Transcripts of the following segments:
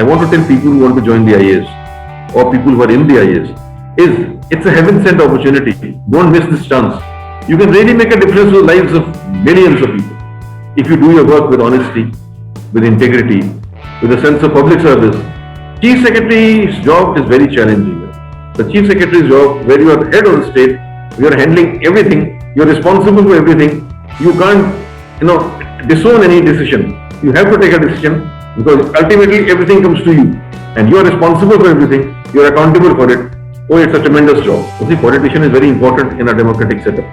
want to tell people who want to join the IAS or people who are in the IAS is it's a heaven-sent opportunity. Don't miss this chance. You can really make a difference to the lives of millions of people if you do your work with honesty, with integrity, with a sense of public service. Chief Secretary's job is very challenging. The Chief Secretary's job, where you are head of the state, you are handling everything, you are responsible for everything. You can't, disown any decision. You have to take a decision because ultimately everything comes to you and you are responsible for everything. You are accountable for it. Oh, it's a tremendous job. So the politician is very important in a democratic setup.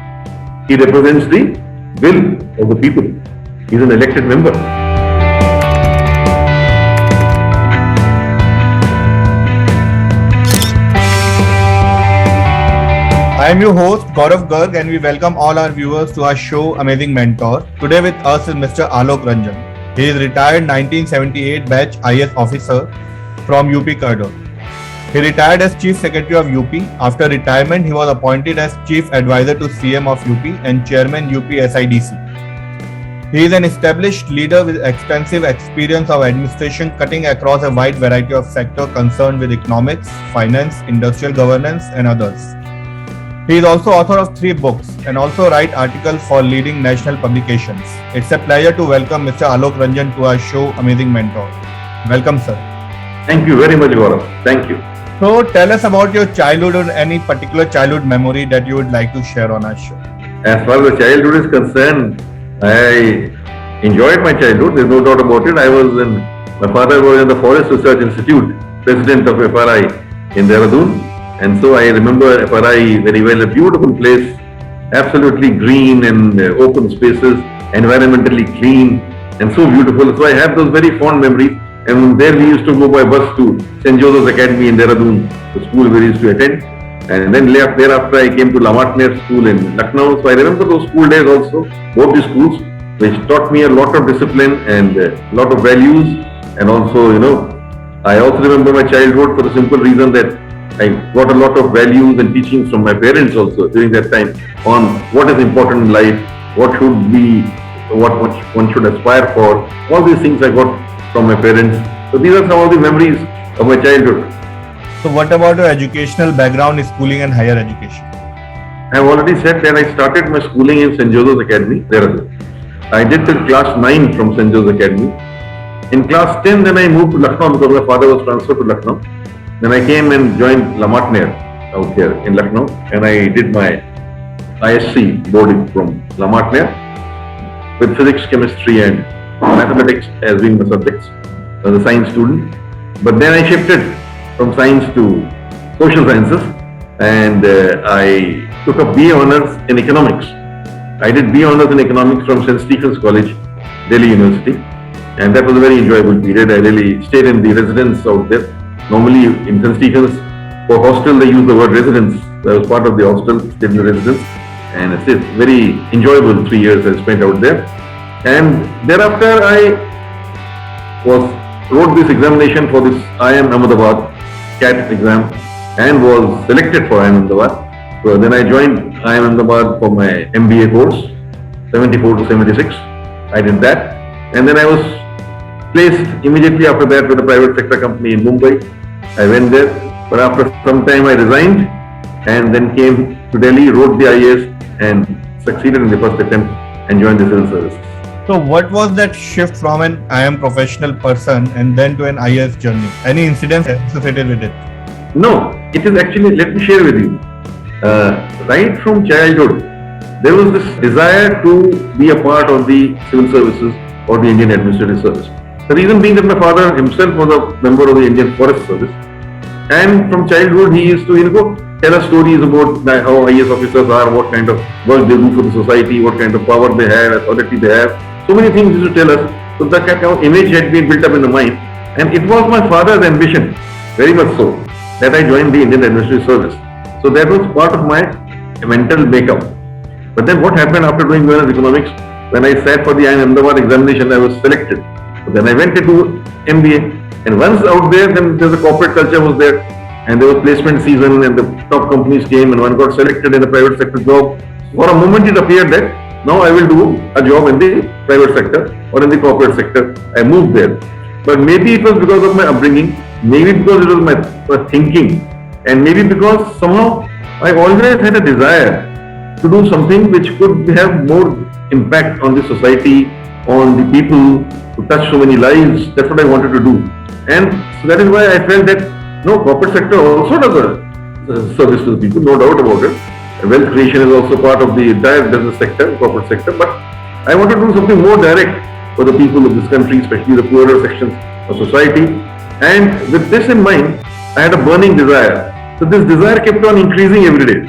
He represents the will of the people. He is an elected member. I am your host Gaurav Garg and we welcome all our viewers to our show Amazing Mentor. Today with us is Mr. Alok Ranjan. He is retired 1978 batch IS officer from UP cadre. He retired as Chief Secretary of UP. After retirement, he was appointed as Chief Advisor to CM of UP and Chairman UPSIDC. He is an established leader with extensive experience of administration cutting across a wide variety of sectors concerned with economics, finance, industrial governance and others. He is also author of 3 books and also write articles for leading national publications. It's a pleasure to welcome Mr. Alok Ranjan to our show Amazing Mentor. Welcome, sir. Thank you very much, Gaurav. Thank you. So tell us about your childhood or any particular childhood memory that you would like to share on our show. As far as the childhood is concerned, I enjoyed my childhood. There's no doubt about it. My father was in the Forest Research Institute, president of FRI in Dehradun. And so I remember FRI very well, a beautiful place, absolutely green and open spaces, environmentally clean and so beautiful. So I have those very fond memories. And there we used to go by bus to St. Joseph's Academy in Dehradun, the school we used to attend. And then thereafter I came to Lamatner School in Lucknow. So I remember those school days also, both the schools, which taught me a lot of discipline and a lot of values. And also, I also remember my childhood for the simple reason that I got a lot of values and teachings from my parents also during that time on what is important in life, what one should aspire for. All these things I got from my parents. So these are some of the memories of my childhood. So what about your educational background, schooling and higher education? I have already said that I started my schooling in St. Joseph's Academy, Dehradun. I did till class 9 from St. Joseph's Academy. In class 10 then I moved to Lucknow because my father was transferred to Lucknow. Then I came and joined Lamatner out here in Lucknow and I did my ISC boarding from Lamatner with physics, chemistry and mathematics as being my subjects. I was a science student. But then I shifted from science to social sciences and I took up BA Honours in economics. I did BA Honours in economics from St. Stephen's College, Delhi University. And that was a very enjoyable period. I really stayed in the residence out there. Normally in St. Stephen's, for hostel they use the word residence. I was part of the hostel, stayed in the residence. And it's a very enjoyable 3 years I spent out there. And thereafter I wrote this examination for this IIM Ahmedabad CAT exam and was selected for IIM Ahmedabad. So then I joined IIM Ahmedabad for my MBA course, 74 to 76. I did that. And then I was placed immediately after that with a private sector company in Mumbai. I went there, but after some time I resigned and then came to Delhi, wrote the IAS and succeeded in the first attempt and joined the civil service. So what was that shift from an IIM professional person and then to an IAS journey? Any incidents associated with it? No, it is actually, let me share with you. Right from childhood, there was this desire to be a part of the civil services or the Indian Administrative Service. The reason being that my father himself was a member of the Indian Forest Service. And from childhood, he used to tell us stories about how IAS officers are, what kind of work they do for the society, what kind of power they have, authority they have. So many things he used to tell us. So that kind of image had been built up in the mind. And it was my father's ambition, very much so, that I joined the Indian Administrative Service. So that was part of my mental makeup. But then what happened after doing well in economics, when I sat for the IIM Ahmedabad examination, I was selected. So then I went into MBA. And once out there, then there's a corporate culture was there. And there was placement season and the top companies came and one got selected in a private sector job. For a moment it appeared that now I will do a job in the private sector or in the corporate sector. I moved there. But maybe it was because of my upbringing, maybe because it was my thinking, and maybe because somehow I always had a desire to do something which could have more impact on the society, on the people, to touch so many lives. That's what I wanted to do. And so that is why I felt that no, corporate sector also does a service to the people, no doubt about it. Wealth creation is also part of the entire business sector, corporate sector, but I wanted to do something more direct for the people of this country, especially the poorer sections of society. And with this in mind, I had a burning desire. So this desire kept on increasing every day.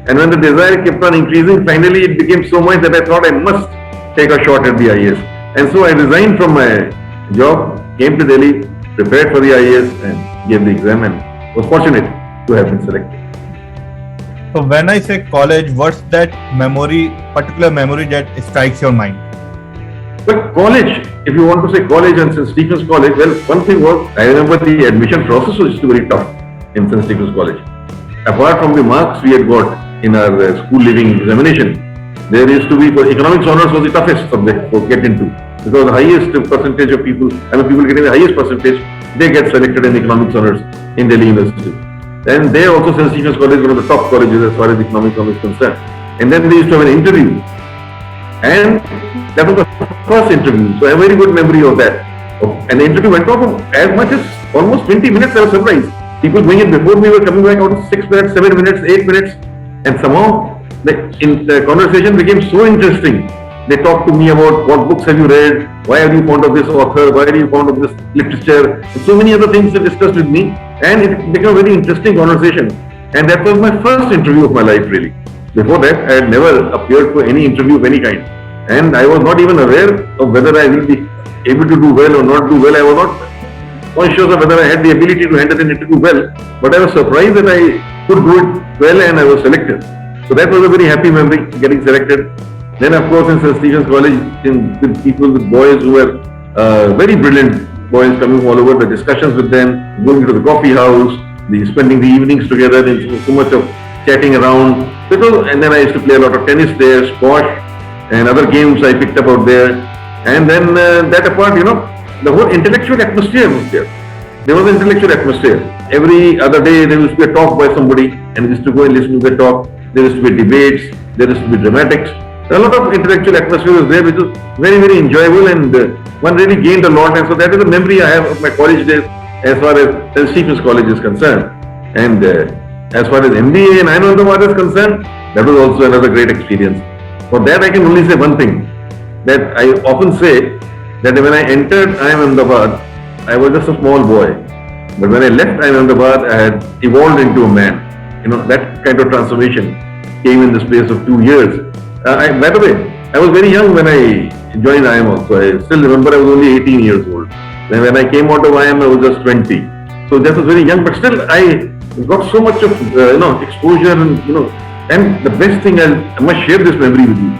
And when the desire kept on increasing, finally it became so much that I thought I must take a shot at the IAS. And so I resigned from my job, came to Delhi, prepared for the IAS and gave the exam and was fortunate to have been selected. So when I say college, what's that particular memory that strikes your mind? But college, if you want to say college and St. Stephen's College, well, one thing was, I remember the admission process was very tough in St. Stephen's College. Apart from the marks we had got in our school leaving examination, there used to be, for economics honors was the toughest subject to get into. Because the highest percentage of people, people getting the highest percentage, they get selected in economics honors in Delhi University. And there also St. Stephen's College is one of the top colleges as far as economics honors is concerned. And then they used to have an interview. And that was the first interview. So I have a very good memory of that. And the interview went on for as much as almost 20 minutes. I was surprised. People going in before me were coming back out of 6 minutes, 7 minutes, 8 minutes. And somehow the conversation became so interesting. They talked to me about what books have you read, why are you fond of this author, why are you fond of this literature, and so many other things they discussed with me. And it became a very interesting conversation. And that was my first interview of my life really. Before that, I had never appeared for any interview of any kind. And I was not even aware of whether I will be able to do well or not do well. I was not conscious of whether I had the ability to handle an interview well. But I was surprised that I could do it well and I was selected. So that was a very happy memory, getting selected. Then of course in St. Stephen's College, with people, with boys who were very brilliant boys coming from all over, the discussions with them, going to the coffee house, spending the evenings together, and so much of chatting around. And then I used to play a lot of tennis there, squash, and other games I picked up out there. And then that apart, the whole intellectual atmosphere was there. There was an intellectual atmosphere. Every other day there used to be a talk by somebody, and we used to go and listen to the talk. There used to be debates, there used to be dramatics. A lot of intellectual atmosphere was there, which was very, very enjoyable, and one really gained a lot. And so that is a memory I have of my college days as far as St. Stephen's College is concerned. And as far as MBA in Ahmedabad is concerned, that was also another great experience. For that I can only say one thing, that I often say that when I entered Ahmedabad, I was just a small boy. But when I left Ahmedabad, I had evolved into a man. That kind of transformation came in the space of 2 years. By the way, I was very young when I joined IIM also. I still remember I was only 18 years old. Then when I came out of IIM, I was just 20. So that was very young, but still I got so much of exposure and the best thing, I must share this memory with you.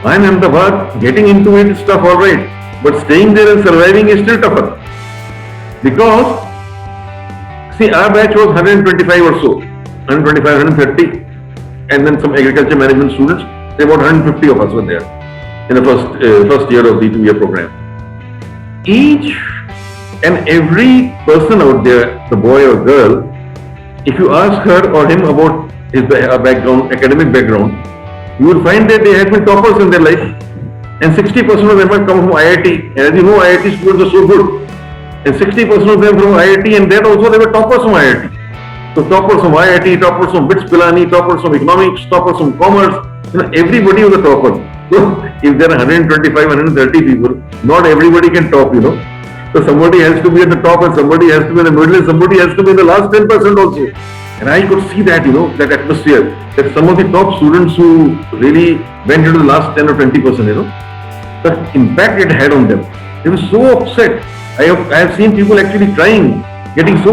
IIM Ahmedabad, getting into it is tough, alright, but staying there and surviving is still tougher. Because, see, our batch was 125 or so, 125, 130, and then some agriculture management students. About 150 of us were there in the first year of the 2-year program. Each and every person out there, the boy or girl, if you ask her or him about his background, academic background, you will find that they had been toppers in their life, and 60% of them have come from IIT. And as you know, IIT students are so good, and 60% of them from IIT, and that also they were toppers from IIT. So toppers from IIT, toppers from BITS Pilani, toppers from economics, toppers from commerce. Everybody was a topper. So if there are 125, 130 people, not everybody can top, So somebody has to be at the top, and somebody has to be in the middle, and somebody has to be in the last 10% also. And I could see that, that atmosphere, that some of the top students who really went into the last 10 or 20%, the impact it had on them. They were so upset. I have seen people actually crying, getting so,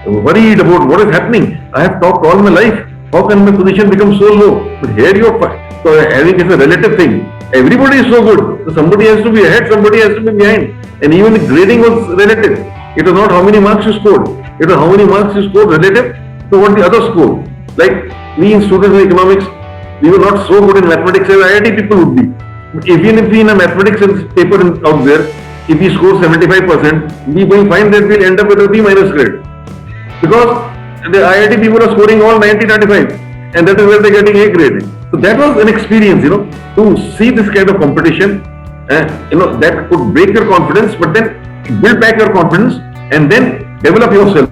worried about what is happening. I have talked all my life. How can my position become so low? But here you are, so having is a relative thing. Everybody is so good. So somebody has to be ahead, somebody has to be behind. And even the grading was relative. It was not how many marks you scored. It was how many marks you scored relative to what the other scored. Like we in students in economics, we were not so good in mathematics as IIT people would be. But even if we in a mathematics paper out there, if we score 75%, we will find that we'll end up with a B minus grade. Because the IIT people are scoring all 90, 95, and that is where they're getting A grade. So that was an experience, to see this kind of competition, that could break your confidence, but then build back your confidence and then develop yourself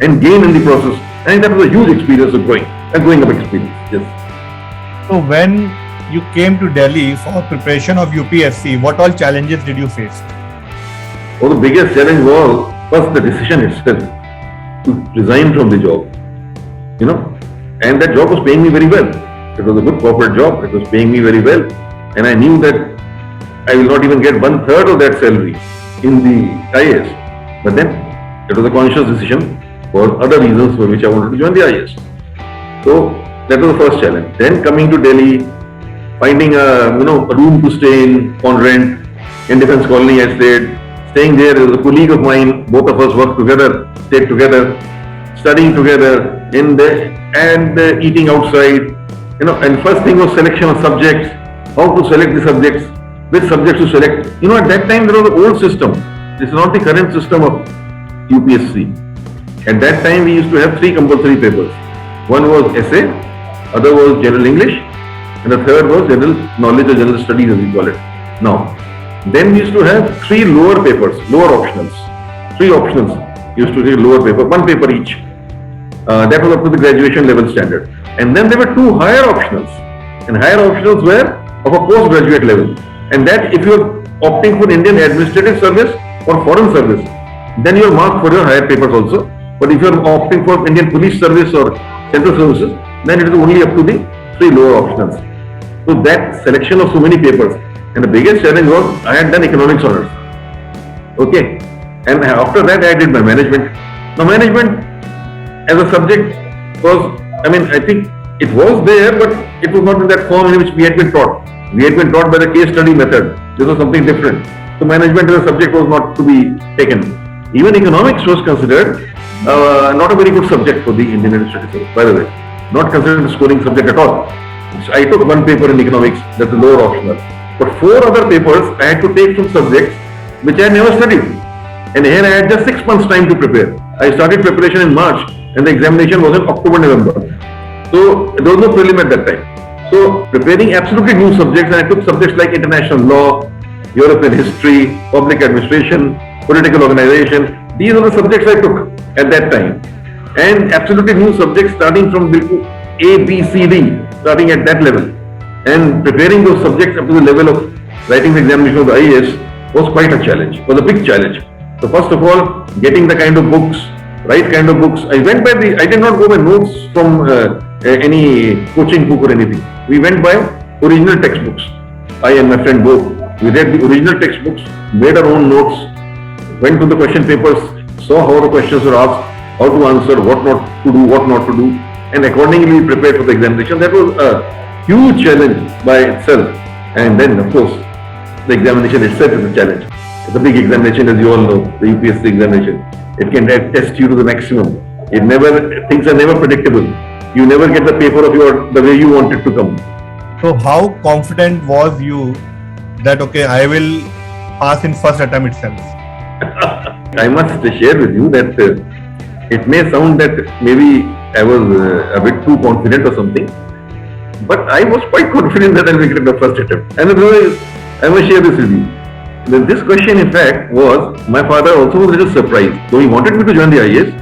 and gain in the process. And that was a huge experience of growing up experience. Yes. So when you came to Delhi for preparation of UPSC, what all challenges did you face? The biggest challenge was first the decision itself to resign from the job. And that job was paying me very well. It was a good corporate job. It was paying me very well, and I knew that I will not even get 1/3 of that salary in the IAS. But then it was a conscious decision for other reasons for which I wanted to join the IAS. So that was the first challenge. Then coming to Delhi, finding a room to stay on rent in Defence Colony. I stayed. Staying there is a colleague of mine. Both of us worked together, stayed together, studying together and eating outside. And first thing was selection of subjects. How to select the subjects, which subjects to select. At that time there was an old system. This is not the current system of UPSC. At that time we used to have 3 compulsory papers. One was essay, other was general English, and the third was general knowledge or general studies as we call it now. Then we used to have 3 lower papers, lower optionals. 3 optionals used to read lower paper, 1 paper each. That was up to the graduation level standard. And then there were 2 higher optionals. And higher optionals were of a postgraduate level. And that if you are opting for Indian administrative service or foreign service, then you are marked for your higher papers also. But if you are opting for Indian police service or central services, then it is only up to the 3 lower optionals. So that selection of so many papers. And the biggest challenge was I had done economics honors. Okay. And after that I did my management. Now management as a subject was, I think it was there, but it was not in that form in which we had been taught. We had been taught by the case study method. This was something different. So management as a subject was not to be taken. Even economics was considered not a very good subject for the Indian administrative service, by the way. Not considered a scoring subject at all. So I took 1 paper in economics, that's the lower optional. But 4 other papers I had to take from subjects which I had never studied. And here I had just 6 months time to prepare. I started preparation in March and the examination was in October, November. So there was no prelim at that time. So preparing absolutely new subjects, and I took subjects like international law, European history, public administration, political organization. These are the subjects I took at that time. And absolutely new subjects starting from A, B, C, D, starting at that level. And preparing those subjects up to the level of writing the examination of the IAS was quite a challenge, was a big challenge. So first of all, getting the kind of books, right kind of books. I did not go by notes from any coaching book or anything. We went by original textbooks. I and my friend both. We read the original textbooks, made our own notes, went to the question papers, saw how the questions were asked, how to answer, what not to do, what not to do, and accordingly prepared for the examination. That was a huge challenge by itself. And then, of course, the examination itself is a challenge. It's a big examination, as you all know, the UPSC examination. It can test you to the maximum. Things are never predictable. You never get the paper of the way you want it to come. So how confident was you that, okay, I will pass in first attempt itself? I must share with you that it may sound that maybe I was a bit too confident or something, but I was quite confident that I will get the first attempt. And I must share this with you. This question, in fact, was, my father also was a little surprised. Though he wanted me to join the IAS,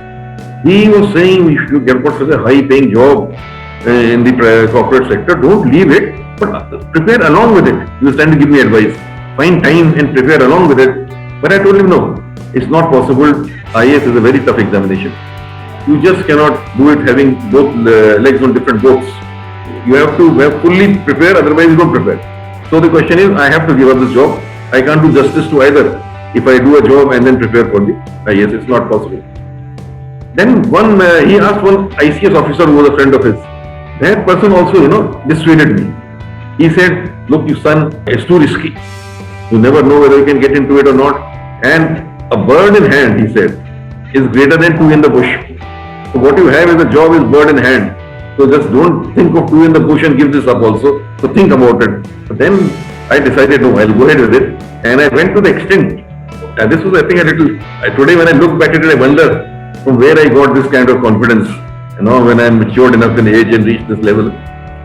he was saying, if you get such a high paying job in the corporate sector, don't leave it, but prepare along with it. He was trying to give me advice. Find time and prepare along with it. But I told him, no, it's not possible. IAS is a very tough examination. You just cannot do it having both legs on different boats. You have to fully prepare, otherwise you don't prepare. So the question is, I have to give up this job. I can't do justice to either. If I do a job and then prepare for the IAS, it's not possible. Then he asked one ICS officer who was a friend of his. That person also, dissuaded me. He said, look, you son, it's too risky. You never know whether you can get into it or not. And a bird in hand, he said, is greater than 2 in the bush. So what you have as a job is bird in hand. So just don't think of 2 in the bush and give this up also. So think about it. But then I decided, no, I'll go ahead with it. And I went to the extent this was, I think, a little. Today, when I look back at it, I wonder from where I got this kind of confidence. When I matured enough in age and reached this level.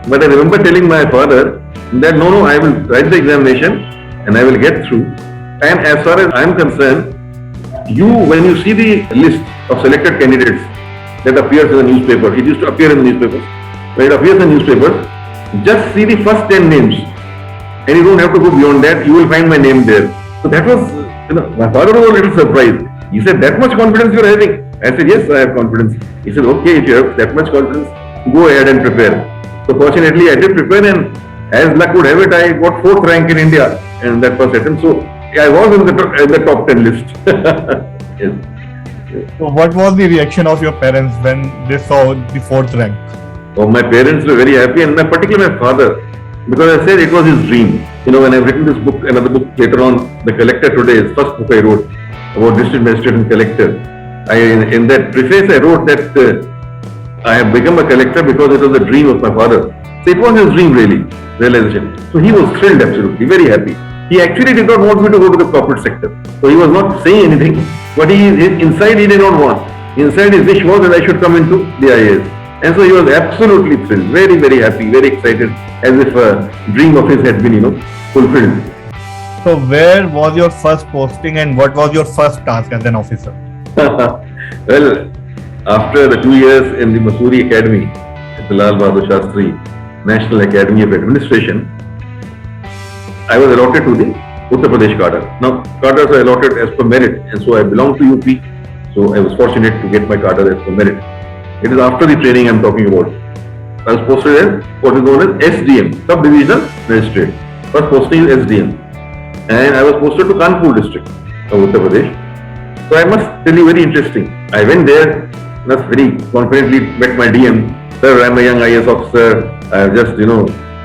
But I remember telling my father that no, I will write the examination and I will get through. And as far as I am concerned, when you see the list of selected candidates that appears in the newspaper, it used to appear in the newspapers. When it appears in the newspapers, just see the first 10 names, and you don't have to go beyond that. You will find my name there. So that was, my father was a little surprised. He said, "That much confidence you are having?" I said, "Yes, I have confidence." He said, "Okay, if you have that much confidence, go ahead and prepare." So fortunately, I did prepare, and as luck would have it, I got 4th rank in India in that first attempt. So I was in the top 10 list. Yes. So what was the reaction of your parents when they saw the 4th rank? Oh, my parents were very happy, and particularly my father, because I said it was his dream. When I've written this book, another book later on, The Collector Today, is first book I wrote about district magistrate and collector. In that preface, I wrote that I have become a collector because it was a dream of my father. So it was his dream, really, realization. So he was thrilled, absolutely, very happy. He actually did not want me to go to the corporate sector. So he was not saying anything, but inside he did not want. Inside his wish was that I should come into the IAS. And so he was absolutely thrilled, very, very happy, very excited, as if a dream of his had been, fulfilled. So where was your first posting and what was your first task as an officer? Well, after the 2 years in the Mussoorie Academy, at the Lal Bahadur Shastri National Academy of Administration, I was allotted to the Uttar Pradesh cadre. Now, cadres are allotted as per merit, and so I belong to UP. So I was fortunate to get my cadre as per merit. It is after the training I am talking about. I was posted as what is known as SDM, Sub-Divisional Magistrate. First posting is SDM. And I was posted to Kanpur district of Uttar Pradesh. So I must tell you, very interesting. I went there, very confidently met my DM. "Sir, I am a young IAS officer. I have just,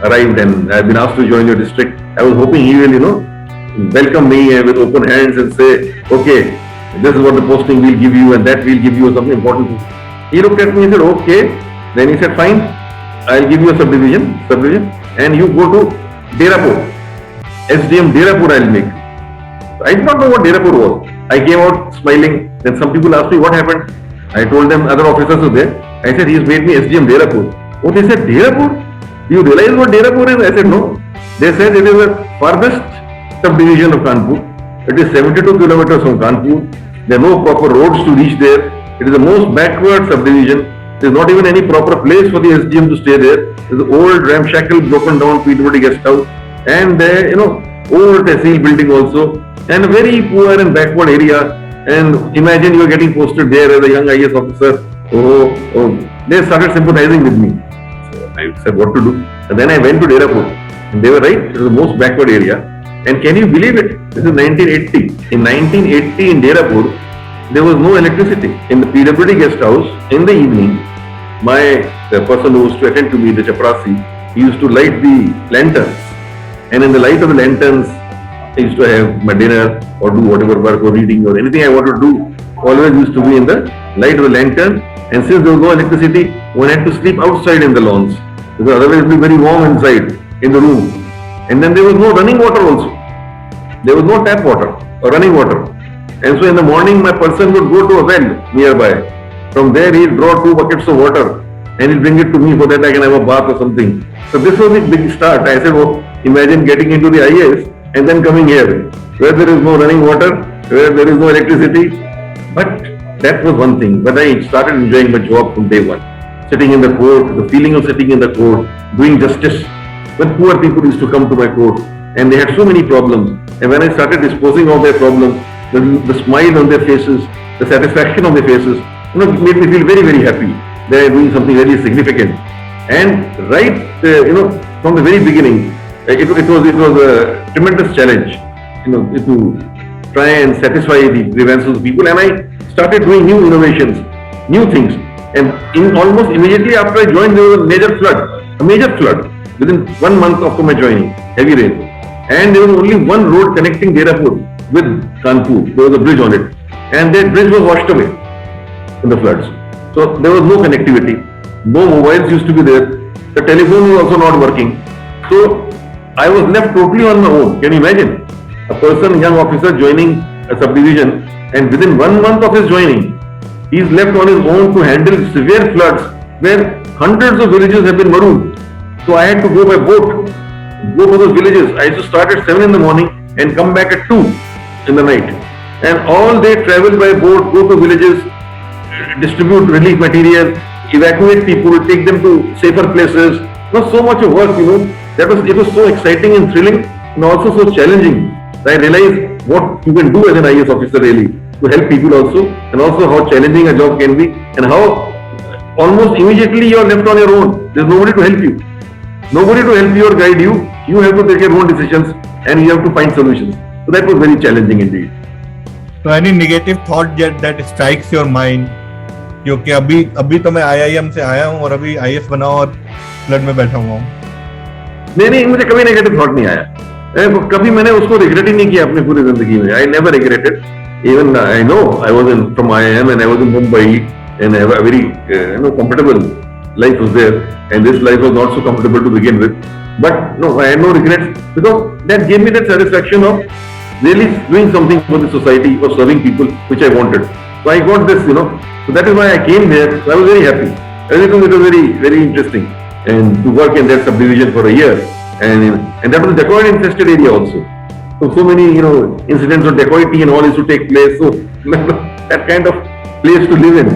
arrived and I have been asked to join your district." I was hoping he will, welcome me with open hands and say, "Okay, this is what the posting will give you and that will give you something important." He looked at me and said, "Okay." Then he said, "Fine, I'll give you a sub-division, and you go to Derapur. SDM Derapur I'll make." I did not know what Derapur was. I came out smiling. Then some people asked me what happened. I told them other officers were there. I said, "He's made me SDM Derapur." Oh, they said, "Derapur? Do you realize what Derapur is?" I said, "No." They said it is the farthest subdivision of Kanpur. It is 72 kilometers from Kanpur. There are no proper roads to reach there. It is the most backward subdivision. There is not even any proper place for the SDM to stay there. There is an old ramshackle broken down PWD guest house, and old tehsil building also, and a very poor and backward area. And imagine you are getting posted there as a young IAS officer. Oh, they started sympathizing with me. So I said what to do. And then I went to Derapur, and they were right. It was the most backward area. And can you believe it? This is 1980. In 1980 in Derapur, there was no electricity. In the PWD guest house, in the evening, the person who used to attend to me, the chaprasi, he used to light the lanterns. And in the light of the lanterns, I used to have my dinner or do whatever work or reading or anything I wanted to do. Always used to be in the light of the lantern. And since there was no electricity, one had to sleep outside in the lawns, because otherwise it would be very warm inside in the room. And then there was no running water also. There was no tap water or running water. And so in the morning, my person would go to a well nearby. From there, he'd draw 2 buckets of water and he'd bring it to me so that I can have a bath or something. So this was the big start. I said, "Oh, imagine getting into the IAS and then coming here, where there is no running water, where there is no electricity." But that was one thing. But I started enjoying my job from day one. Sitting in the court, the feeling of sitting in the court, doing justice. When poor people used to come to my court and they had so many problems, and when I started disposing of their problems, the smile on their faces, the satisfaction on their faces, made me feel very, very happy. They are doing something very significant. And right, from the very beginning, it was a tremendous challenge, to try and satisfy the grievances of people. And I started doing new innovations, new things. And almost immediately after I joined, there was a major flood within 1 month after my joining, heavy rain. And there was only one road connecting Derapur with Kanpur. There was a bridge on it, and that bridge was washed away in the floods. So there was no connectivity. No mobiles used to be there. The telephone was also not working. So I was left totally on my own. Can you imagine? A person, young officer, joining a subdivision, and within 1 month of his joining, he is left on his own to handle severe floods where hundreds of villages have been marooned. So I had to go by boat, go to those villages. I used to start at 7 in the morning and come back at 2 in the night. And all day travel by boat, go to villages, distribute relief material, evacuate people, take them to safer places. So much of work, it was so exciting and thrilling and also so challenging. I realized what you can do as an IAS officer really to help people also, and also how challenging a job can be, and how almost immediately you are left on your own. There's nobody to help you. Nobody to help you or guide you. You have to take your own decisions and you have to find solutions. So that was very challenging indeed. So any negative thought that strikes your mind क्योंकि अभी तो मैं IIM से आया हूँ और अभी IAS बना और फ्लड में बैठा हुआ हूँ। नहीं, मुझे कभी नेगेटिव थॉट नहीं आया। कभी मैंने उसको रिग्रेट ही नहीं किया अपनी पूरी जिंदगी में। I never regretted. Even I know I was from IIM and I was in Mumbai and I have a very comfortable life was there, and this life was not so comfortable to begin with. But no, I had no regrets because that gave me that satisfaction of really doing something for the society or serving people, which I wanted. So I got this, So that is why I came there. So I was very happy. Everything it was very, very interesting, and to work in that subdivision for a year, and that was a dacoit infested area also. So many, incidents of dacoity and all used to take place. So that kind of place to live in,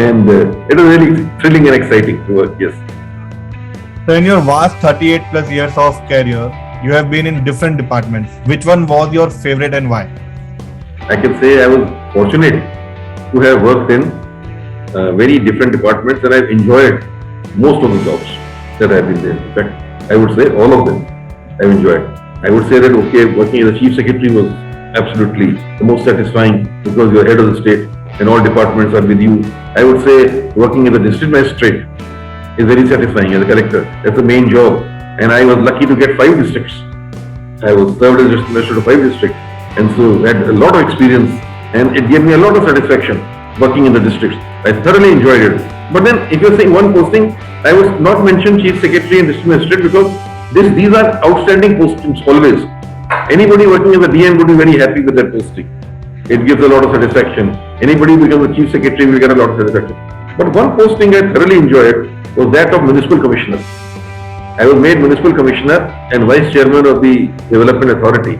and it was really thrilling and exciting to work. Yes. So in your vast 38 plus years of career, you have been in different departments. Which one was your favorite and why? I can say I was fortunate to have worked in very different departments, and I've enjoyed most of the jobs that I've been there. In fact, I would say all of them I've enjoyed. I would say that working as a chief secretary was absolutely the most satisfying because you're head of the state and all departments are with you. I would say working as a district magistrate is very satisfying as a collector. That's the main job, and I was lucky to get 5 districts. I was served as district magistrate of 5 districts, and so had a lot of experience, and it gave me a lot of satisfaction working in the districts. I thoroughly enjoyed it. But then, if you're saying one posting, I was not mentioned chief secretary and district magistrate because these are outstanding postings always. Anybody working as a DM would be very happy with that posting. It gives a lot of satisfaction. Anybody who becomes a chief secretary will get a lot of satisfaction. But one posting I thoroughly enjoyed was that of municipal commissioner. I was made municipal commissioner and vice chairman of the development authority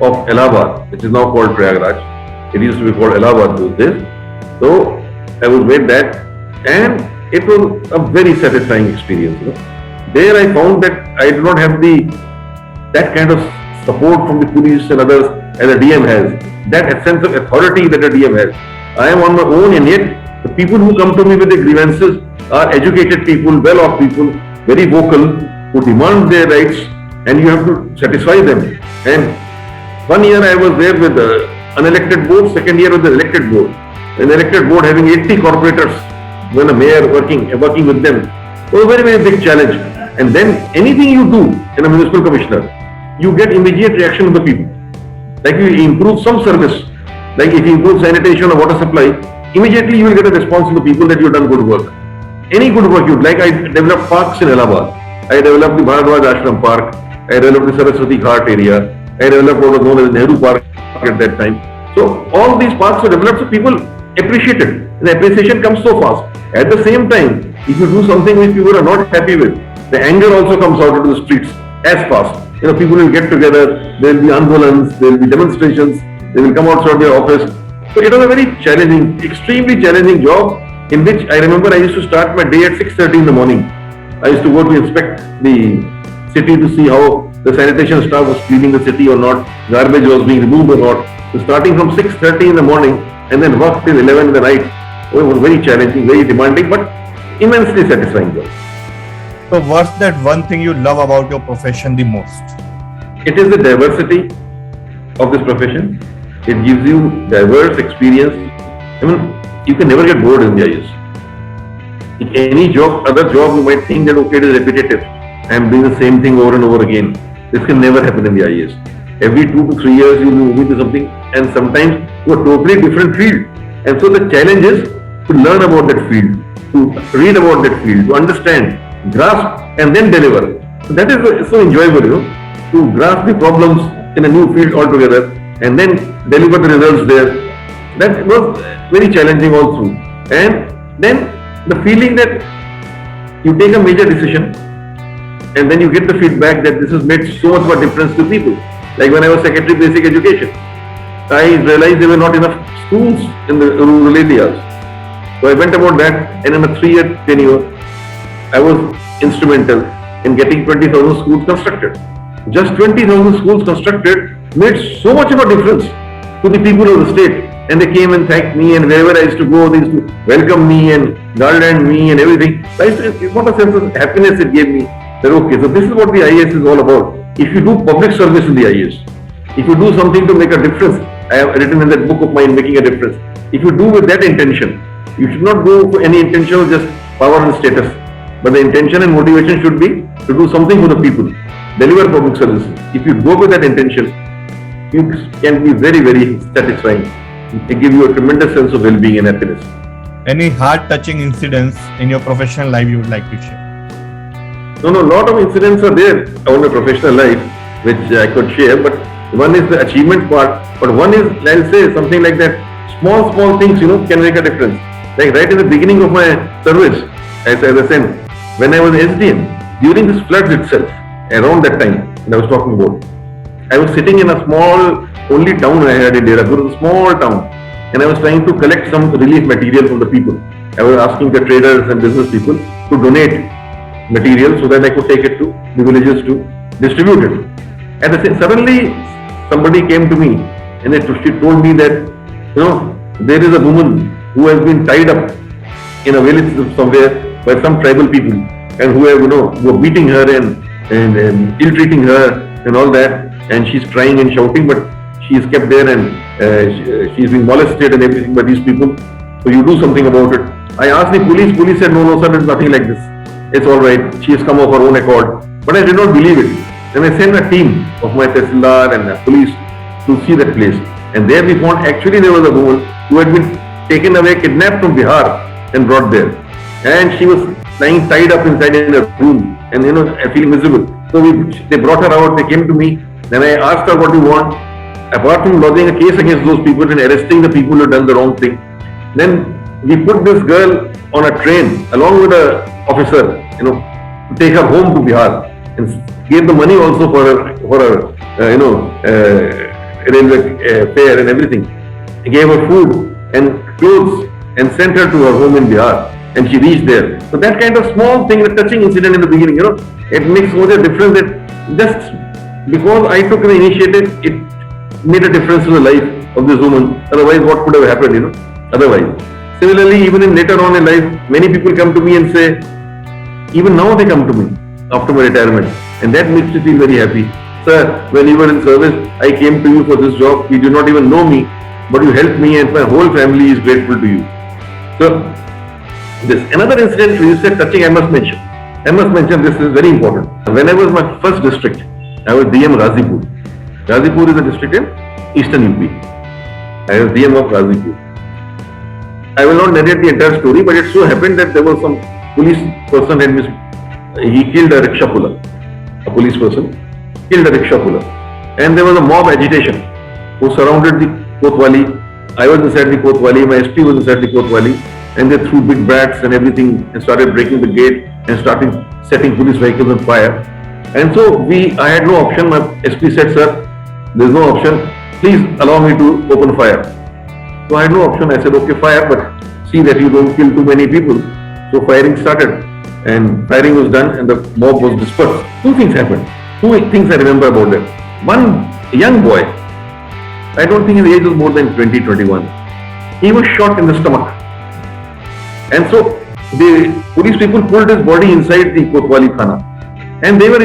of Allahabad, which is now called Prayagraj. It used to be called Allahabad those days. So I was made that, and it was a very satisfying experience. There I found that I did not have that kind of support from the police and others as a DM has. That sense of authority that a DM has. I am on my own, and yet the people who come to me with their grievances are educated people, well-off people, very vocal, who demand their rights, and you have to satisfy them. And 1 year I was there with the unelected board, second year with the elected board. An elected board having 80 corporators, when a mayor working with them. It was a very, very big challenge. And then anything you do in a municipal commissioner, you get immediate reaction of the people. Like you improve some service, like if you improve sanitation or water supply, immediately you will get a response from the people that you have done good work. Any good work you do, like I developed parks in Allahabad. I developed the Bharadwaj Ashram Park. I developed the Saraswati Ghat area. I developed what was known as Nehru Park at that time. So all these parks were developed, so people appreciate it. And the appreciation comes so fast. At the same time, if you do something which people are not happy with, the anger also comes out into the streets as fast. People will get together, there will be andolans, there will be demonstrations, they will come outside their office. So it was a very challenging, extremely challenging job, in which I remember I used to start my day at 6:30 in the morning. I used to go to inspect the city to see how the sanitation staff was cleaning the city or not, garbage was being removed or not. So starting from 6:30 in the morning and then work till 11 in the night. It was very challenging, very demanding, but immensely satisfying job. So what's that one thing you love about your profession the most? It is the diversity of this profession. It gives you diverse experience. You can never get bored in the IAS. In any job, other job, you might think that okay, it is repetitive. I am doing the same thing over and over again. This can never happen in the IAS. Every 2 to 3 years, you will move into something, and sometimes to a totally different field. And so the challenge is to learn about that field, to read about that field, to understand, grasp, and then deliver. So that is so enjoyable, to grasp the problems in a new field altogether and then deliver the results there. That was very challenging all through. And then the feeling that you take a major decision and then you get the feedback that this has made so much of a difference to people. Like when I was Secretary Basic Education, I realized there were not enough schools in the rural areas. So I went about that, and in a 3-year tenure, I was instrumental in getting 20,000 schools constructed. Just 20,000 schools constructed made so much of a difference to the people of the state. And they came and thanked me, and wherever I used to go, they used to welcome me and garland me and everything. So I used to, what a sense of happiness it gave me. That okay, so this is what the IAS is all about. If you do public service in the IAS, if you do something to make a difference, I have written in that book of mine, Making a Difference. If you do with that intention, you should not go for any intention of just power and status. But the intention and motivation should be to do something for the people, deliver public services. If you go with that intention, you can be very, very satisfying. It gives you a tremendous sense of well-being and happiness. Any heart-touching incidents in your professional life you would like to share? No, a lot of incidents are there on my professional life which I could share, but one is the achievement part, but one is, I'll say something like that, small things, can make a difference. Like right in the beginning of my service, as I said, when I was SDM, during this floods itself, around that time that I was talking about, I was sitting in a small, only town I had in Dehradun, a small town, and I was trying to collect some relief material from the people. I was asking the traders and business people to donate material so that I could take it to the villages to distribute it. And suddenly somebody came to me and she told me that, there is a woman who has been tied up in a village somewhere by some tribal people, and who are beating her and ill-treating her and all that, and she's crying and shouting, but she is kept there and she's being molested and everything by these people. So you do something about it. I asked the police said, no sir, it's nothing like this. It's alright, she has come of her own accord. But I did not believe it. Then I sent a team of my Tehsildar and police to see that place. And there we found actually there was a woman who had been taken away, kidnapped from Bihar and brought there. And she was lying tied up inside in a room and feeling miserable. So they brought her out, they came to me. Then I asked her, what do you want? Apart from lodging a case against those people and arresting the people who had done the wrong thing, then we put this girl on a train along with an officer, to take her home to Bihar, and gave the money also for her railway fare and everything. He gave her food and clothes and sent her to her home in Bihar, and she reached there. So that kind of small thing, a touching incident in the beginning, it makes so much a difference that just because I took the initiative, it made a difference to the life of this woman. Otherwise, what could have happened, otherwise. Similarly, even later on in life, many people come to me and say, even now they come to me after my retirement, and that makes me feel very happy. Sir, when you were in service, I came to you for this job. You do not even know me, but you helped me, and my whole family is grateful to you. So, another incident you said touching, I must mention. This is very important. When I was my first district, I was DM Ghazipur. Ghazipur is a district in Eastern UP. I was DM of Ghazipur. I will not narrate the entire story, but it so happened that there was some police person he killed a rickshaw puller. A police person killed a rickshaw puller. And there was a mob agitation who surrounded the Kotwali. I was inside the Kotwali, my SP was inside the Kotwali, and they threw big bats and everything and started breaking the gate and started setting police vehicles on fire. And so I had no option. My SP said, sir, there is no option. Please allow me to open fire. So I had no option. I said, okay, fire, but see that you don't kill too many people. So firing started, and firing was done, and the mob was dispersed. Two things happened. Two things I remember about that. One, a young boy, I don't think his age was more than 20, 21. He was shot in the stomach. And so the police people pulled his body inside the Kotwali Thana. And they were,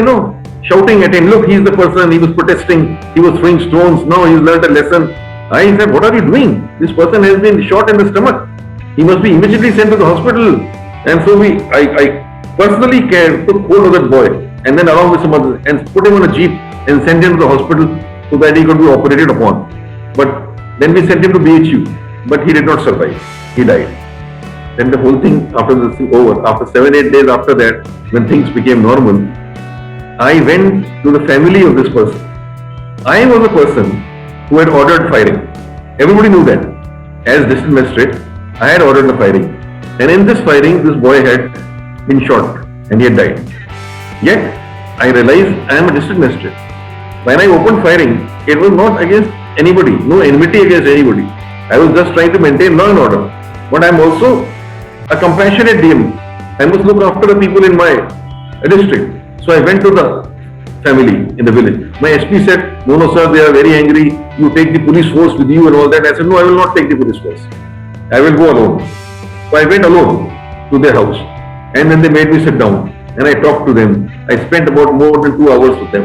shouting at him, look, he's the person, he was protesting, he was throwing stones, now he's learned a lesson. I said, what are you doing? This person has been shot in the stomach. He must be immediately sent to the hospital. And so I personally took hold of that boy, and then along with some others, and put him on a jeep and sent him to the hospital so that he could be operated upon. But then we sent him to BHU, but he did not survive. He died. Then the whole thing, after this thing over, after 7-8 days after that, when things became normal, I went to the family of this person. I was a person who had ordered firing. Everybody knew that. As district magistrate, I had ordered the firing. And in this firing, this boy had been shot and he had died. Yet, I realized I am a district magistrate. When I opened firing, it was not against anybody, no enmity against anybody. I was just trying to maintain law and order. But I am also a compassionate DM. I must look after the people in my district. So I went to the family in the village. My SP said, no, sir, they are very angry. You take the police force with you and all that. I said, no, I will not take the police force. I will go alone. So I went alone to their house. And then they made me sit down. And I talked to them. I spent about more than 2 hours with them.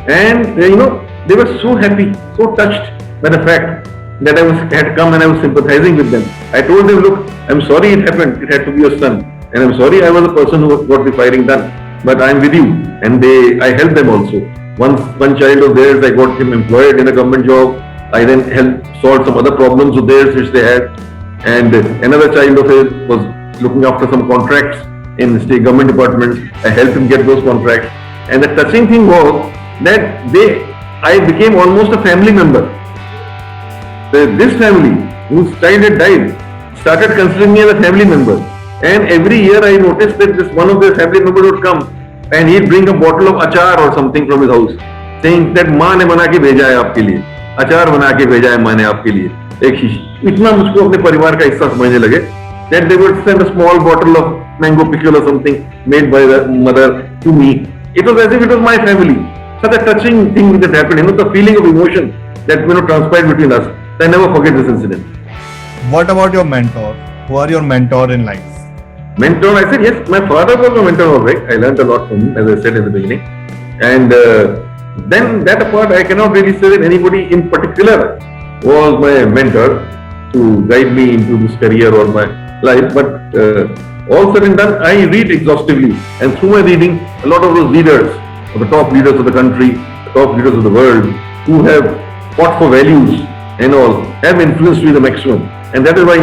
And they were so happy, so touched by the fact that had come and I was sympathizing with them. I told them, look, I'm sorry it happened. It had to be your son. And I'm sorry I was the person who got the firing done. But I'm with you. And I helped them also. One child of theirs, I got him employed in a government job. I then helped solve some other problems of theirs which they had. And another child of his was looking after some contracts in state government departments. I helped him get those contracts. And the touching thing was that I became almost a family member. This family, whose child had died, started considering me as a family member. And every year I noticed that this one of their family members would come and he'd bring a bottle of achar or something from his house, saying that माँ ने बना के भेजा है आपके लिए, अचार बना के भेजा है माँ ने आपके लिए. एक शीशी. इतना मुझको अपने परिवार का हिस्सा समझने लगे that they would send a small bottle of mango pickle or something made by the mother to me. It was as if it was my family. Such a touching thing that happened. The feeling of emotion that transpired between us. I never forget this incident. What about your mentor? Who are your mentor in life? Mentor, I said yes, my father was my mentor, all right. I learned a lot from him, as I said in the beginning. And then that apart, I cannot really say that anybody in particular was my mentor to guide me into this career or my life. But all said and done, I read exhaustively. And through my reading, a lot of those leaders, the top leaders of the country, the top leaders of the world, who have fought for values and all, have influenced me the maximum. And that is why,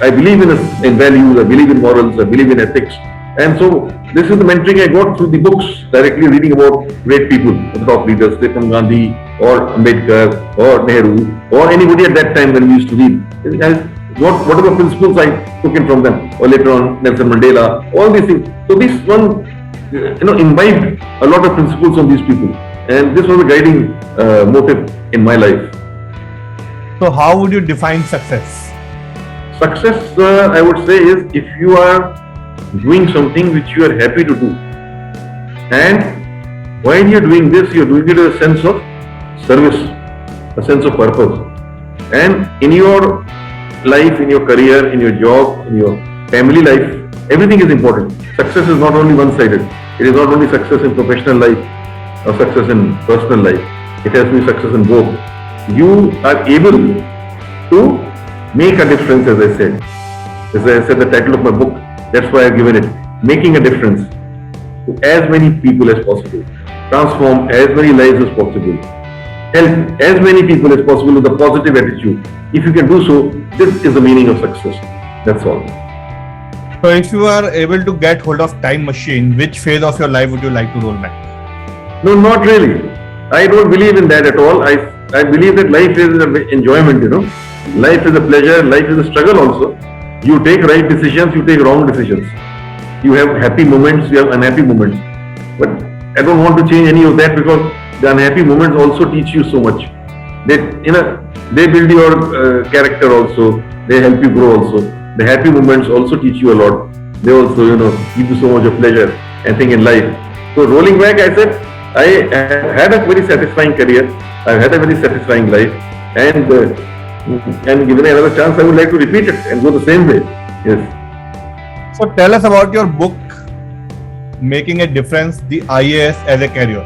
I believe in values, I believe in morals, I believe in ethics. And so, this is the mentoring I got through the books, directly reading about great people, the top leaders, say from Gandhi, or Ambedkar, or Nehru, or anybody at that time when we used to read. Whatever principles I took in from them, or later on Nelson Mandela, all these things. So this one, imbibed a lot of principles from these people. And this was a guiding motive in my life. So how would you define success? Success, I would say, is if you are doing something which you are happy to do. And while you are doing this, you are doing it with a sense of service, a sense of purpose. And in your life, in your career, in your job, in your family life, everything is important. Success is not only one-sided. It is not only success in professional life or success in personal life. It has to be success in both. You are able to make a difference, as I said. As I said, the title of my book, that's why I've given it. Making a difference to as many people as possible. Transform as many lives as possible. Help as many people as possible with a positive attitude. If you can do so, this is the meaning of success. That's all. So if you are able to get hold of time machine, which phase of your life would you like to roll back? No, not really. I don't believe in that at all. I believe that life is an enjoyment, Life is a pleasure, life is a struggle also. You take right decisions, you take wrong decisions. You have happy moments, you have unhappy moments. But I don't want to change any of that because the unhappy moments also teach you so much. They build your character also. They help you grow also. The happy moments also teach you a lot. They also, give you so much of pleasure and thing in life. So rolling back, I said, I had a very satisfying career. I've had a very satisfying life. And given another chance, I would like to repeat it and go the same way. Yes. So tell us about your book, Making a Difference, the IAS as a Career.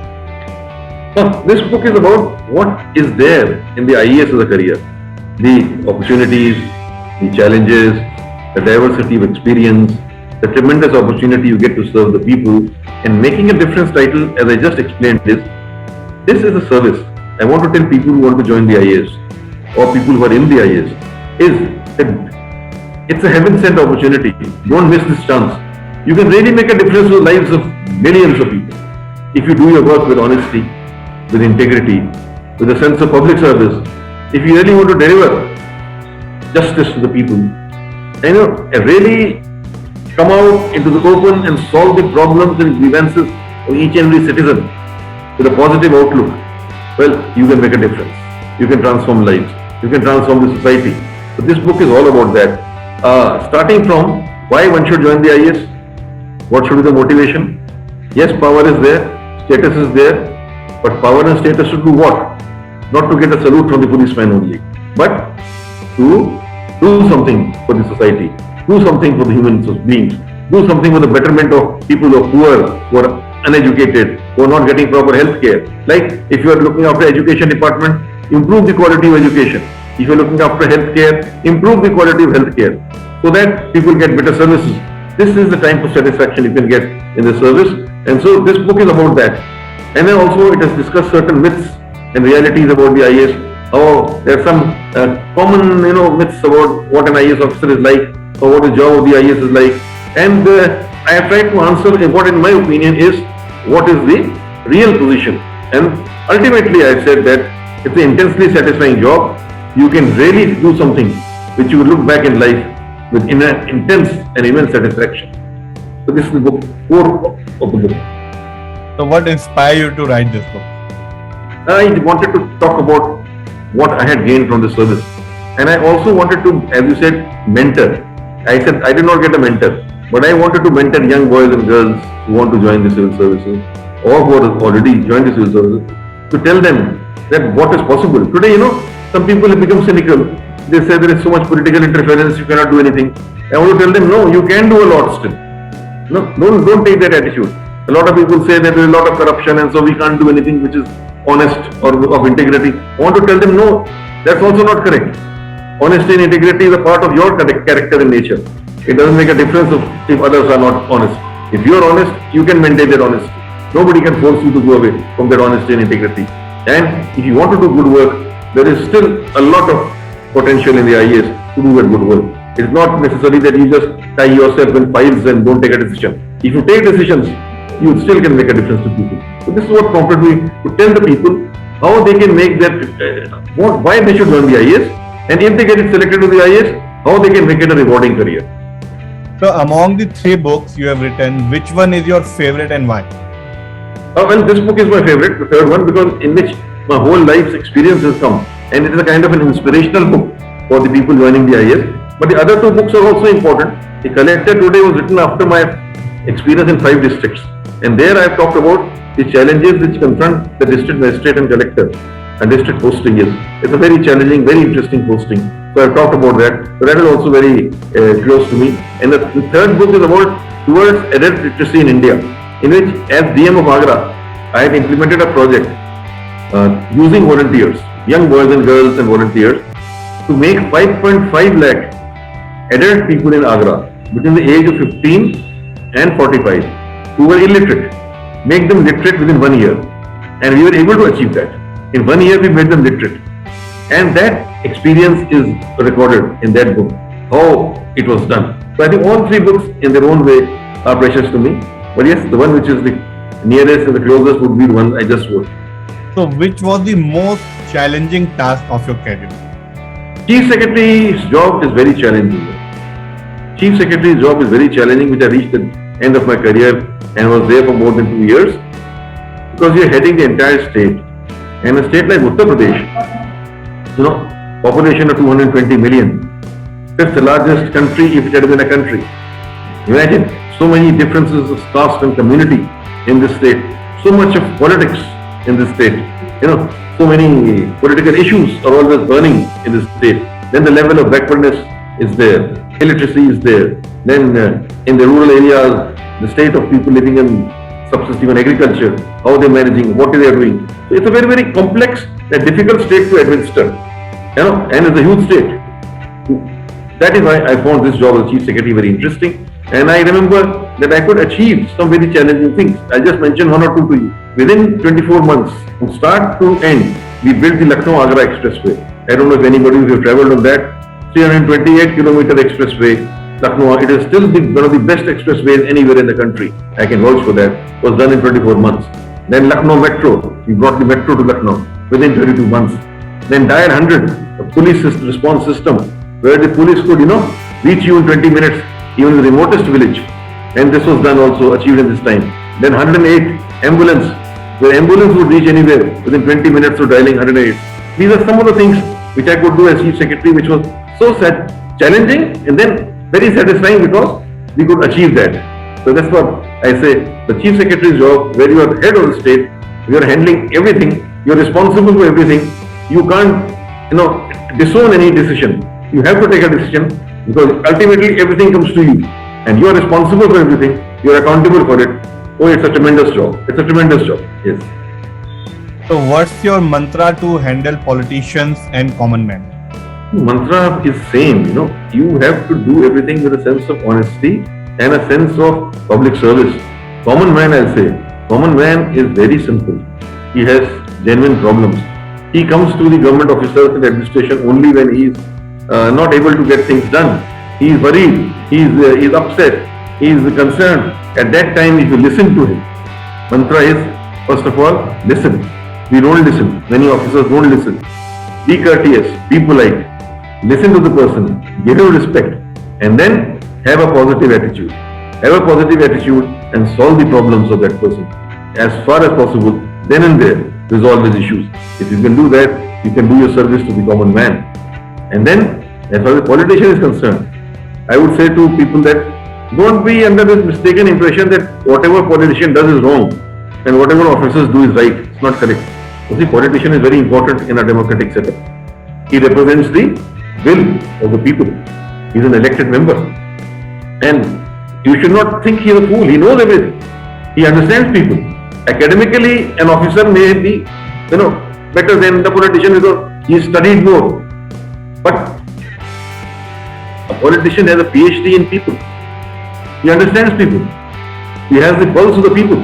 This book is about what is there in the IAS as a career. The opportunities, the challenges, the diversity of experience, the tremendous opportunity you get to serve the people. And Making a Difference title, as I just explained, this is a service. I want to tell people who want to join the IAS or people who are in the IAS, is that it's a heaven-sent opportunity. Don't miss this chance. You can really make a difference in the lives of millions of people if you do your work with honesty, with integrity, with a sense of public service, if you really want to deliver justice to the people, really come out into the open and solve the problems and grievances of each and every citizen with a positive outlook, well, you can make a difference. You can transform lives. You can transform the society. So this book is all about that. Starting from why one should join the IAS, what should be the motivation. Yes, power is there, status is there, but power and status to do what? Not to get a salute from the policeman only, but to do something for the society, do something for the human beings, do something for the betterment of people who are poor, who are uneducated, who are not getting proper health care. Like if you are looking after education department, improve the quality of education. If you are looking after health care, improve the quality of health care so that people get better services. This is the type of satisfaction you can get in the service. And so this book is about that. And then also it has discussed certain myths and realities about the IAS. How there are some common myths about what an IAS officer is like, or what the job of the IAS is like. And I have tried to answer what in my opinion is what is the real position. And ultimately I said that it's an intensely satisfying job. You can really do something which you will look back in life with intense and immense satisfaction. So this is the core of the book. So what inspired you to write this book? I wanted to talk about what I had gained from the service. And I also wanted to, as you said, mentor. I said I did not get a mentor, but I wanted to mentor young boys and girls who want to join the civil services or who have already joined the civil services, to tell them that what is possible. Today, some people have become cynical. They say there is so much political interference, you cannot do anything. I want to tell them, no, you can do a lot still. No, don't take that attitude. A lot of people say that there is a lot of corruption and so we can't do anything which is honest or of integrity. I want to tell them, no, that's also not correct. Honesty and integrity is a part of your character and nature. It doesn't make a difference if others are not honest. If you are honest, you can maintain that honesty. Nobody can force you to go away from that honesty and integrity. And if you want to do good work, there is still a lot of potential in the IAS to do that good work. It's not necessary that you just tie yourself in files and don't take a decision. If you take decisions, you still can make a difference to people. So this is what prompted me to tell the people how they can make that, why they should join the IAS, and if they get it selected to the IAS, how they can make it a rewarding career. So among the 3 books you have written, which one is your favorite and why? Well, this book is my favorite, the third one, because in which my whole life's experience has come, and it is a kind of an inspirational book for the people joining the IAS. But the other 2 books are also important. The Collector today was written after my experience in 5 districts, and there I have talked about the challenges which confront the district magistrate and collector, and district posting is. It's a very challenging, very interesting posting. So I have talked about that. So that is also very close to me. And the third book is about towards adult literacy in India, in which as DM of Agra, I had implemented a project using volunteers, young boys and girls and volunteers, to make 5.5 lakh adult people in Agra between the age of 15 and 45 who were illiterate, make them literate within 1 year. And we were able to achieve that. In 1 year we made them literate. And that experience is recorded in that book, how it was done. So I think all 3 books in their own way are precious to me. But yes, the one which is the nearest and the closest would be the one I just wrote. So which was the most challenging task of your career? Chief Secretary's job is very challenging. Chief Secretary's job is very challenging, which I reached the end of my career and was there for more than 2 years, because you're heading the entire state. And a state like Uttar Pradesh, population of 220 million, 5th largest country if it had been a country. Imagine so many differences of caste and community in this state, so much of politics in this state, so many political issues are always burning in this state. Then the level of backwardness is there, illiteracy is there. Then in the rural areas, the state of people living in subsisting on agriculture, how they're managing, what they are doing. So it's a very, very complex and difficult state to administer, and it's a huge state. That is why I found this job as Chief Secretary very interesting. And I remember that I could achieve some very challenging things. I'll just mention 1 or 2 to you. Within 24 months, from start to end, we built the Lucknow-Agra Expressway. I don't know if anybody who have travelled on that. 328 kilometer expressway, Lucknow. It is still one of the best expressways anywhere in the country. I can vouch for that. Was done in 24 months. Then Lucknow Metro. We brought the metro to Lucknow within 32 months. the entire 100, the police response system, where the police could, reach you in 20 minutes, even in the remotest village. And this was done also, achieved in this time. Then 108, ambulance, where ambulance would reach anywhere within 20 minutes of dialing 108. These are some of the things which I could do as Chief Secretary, which was so challenging and then very satisfying because we could achieve that. So that's what I say, the Chief Secretary's job, where you are head of the state, you are handling everything, you are responsible for everything. You can't, disown any decision. You have to take a decision because ultimately everything comes to you and you are responsible for everything. You are accountable for it. Oh, it's a tremendous job. It's a tremendous job. Yes. So what's your mantra to handle politicians and common men? Mantra is same, you have to do everything with a sense of honesty and a sense of public service. Common man, I'll say, common man is very simple. He has genuine problems. He comes to the government officers and administration only when he is not able to get things done. He is worried, he is upset, he is concerned. At that time, if you listen to him, mantra is, first of all, listen. We don't listen. Many officers don't listen. Be courteous, be polite. Listen to the person, give him respect, and then have a positive attitude. Have a positive attitude and solve the problems of that person as far as possible. Then and there, resolve his issues. If you can do that, you can do your service to the common man. And then, as far as the politician is concerned, I would say to people that don't be under this mistaken impression that whatever politician does is wrong and whatever officers do is right. It's not correct. You see, politician is very important in a democratic setup. He represents the will of the people. He is an elected member. And you should not think he is a fool. He knows everything. He understands people. Academically, an officer may be, better than the politician because he studied more. But a politician has a PhD in people. He understands people. He has the pulse of the people.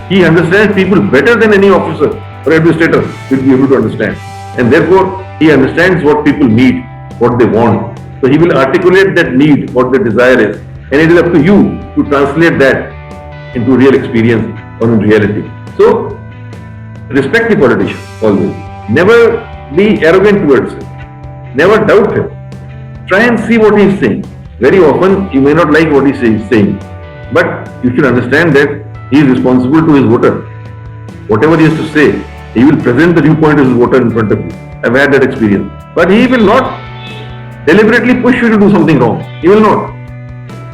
He understands people better than any officer or administrator will be able to understand. And therefore, he understands what people need, what they want. So he will articulate that need, what the desire is. And it is up to you to translate that into real experience or in reality. So, respect the politician always. Never be arrogant towards him. Never doubt him. Try and see what he is saying. Very often, you may not like what he is saying. But you should understand that he is responsible to his voter. Whatever he has to say, he will present the viewpoint of his voter in front of you. I've had that experience. But he will not deliberately push you to do something wrong. He will not.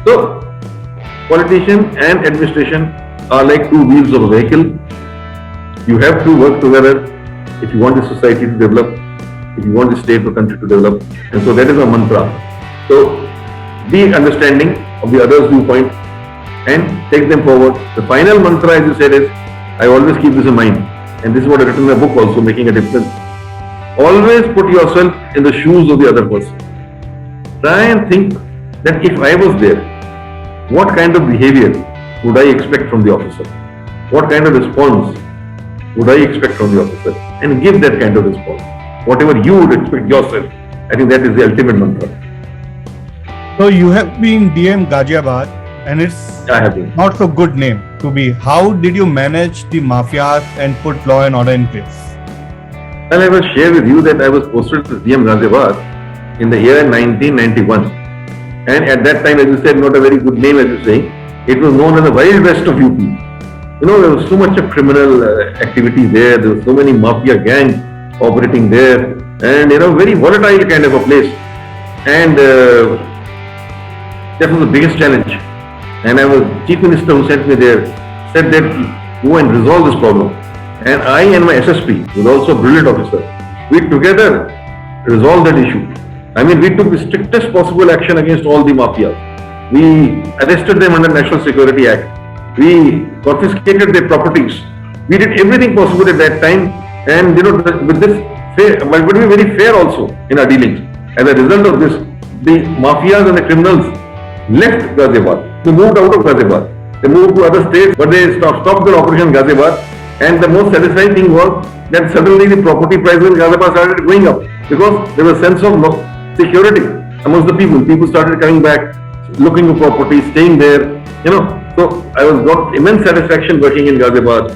So, politician and administration are like two wheels of a vehicle. You have to work together if you want the society to develop, if you want the state or country to develop. And so that is a mantra. So, be understanding of the other's viewpoint and take them forward. The final mantra, as you said, is, I always keep this in mind. And this is what I written in my book also, Making a Difference. Always put yourself in the shoes of the other person. Try and think that if I was there, what kind of behavior would I expect from the officer? What kind of response would I expect from the officer? And give that kind of response. Whatever you would expect yourself. I think that is the ultimate mantra. So you have been DM Ghaziabad and it's not so good name to be. How did you manage the mafias and put law and order in place? Well, I will share with you that I was posted to DM Ghaziabad in the year 1991. And at that time, as you said, not a very good name as you say. It was known as the Wild West of UP. There was so much of criminal activity there. There were so many mafia gangs operating there. And, very volatile kind of a place. And that was the biggest challenge. And I was Chief Minister who sent me there, said that go and resolve this problem. And I and my SSP, who was also a brilliant officer, we together resolved that issue. We took the strictest possible action against all the mafias. We arrested them under National Security Act. We confiscated their properties. We did everything possible at that time. And with this, but we were very fair also in our dealings. As a result of this, the mafias and the criminals left Ghaziabad. They moved out of Ghaziabad. They moved to other states, but they stopped their operation in Ghaziabad. And the most satisfying thing was that suddenly the property prices in Ghaziabad started going up because there was a sense of security amongst the people. People started coming back, looking for property, staying there. So I got immense satisfaction working in Ghaziabad